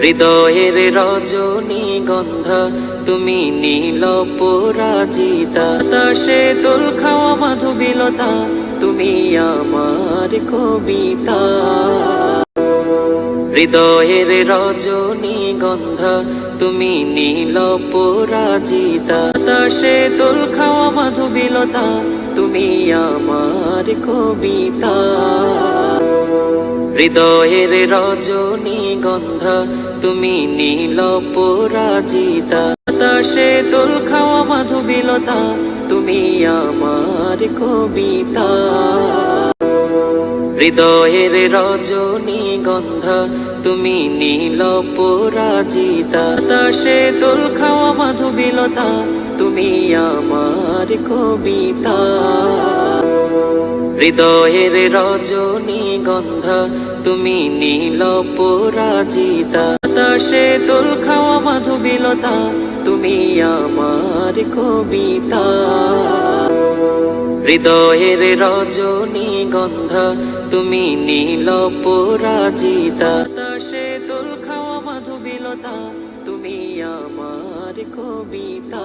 হৃদয়ের রজনীগন্ধা তুমি নীল পরাজিতা, তাসে দোল খাওয়া মাধবীলতা তুমি আমার কবিতা। হৃদয়ের রজনীগন্ধা তুমি নীল পরাজিতা, তাসে দোল খাওয়া মাধবীলতা তুমি আমার কবিতা। হৃদয়ের রজনীগন্ধা তুমি নীল পরাজিতা, তাসে দোল খাওয়া মাধবীলতা তুমি আমার কবিতা। হৃদয়ের রজনীগন্ধা তুমি নীল পরাজিতা, তাসে দোল খাওয়া মাধবীলতা তুমি আমার কবিতা। হৃদয়ের রজনীগন্ধা তুমি নীল পরাজিতা, তাসে দোল খাওয়া মাধবীলতা তুমি আমার কবিতা। হৃদয়ের রজনীগন্ধা তুমি নীল পরাজিতা, তাসে দোল খাওয়া মাধবীলতা তুমি আমার কবিতা।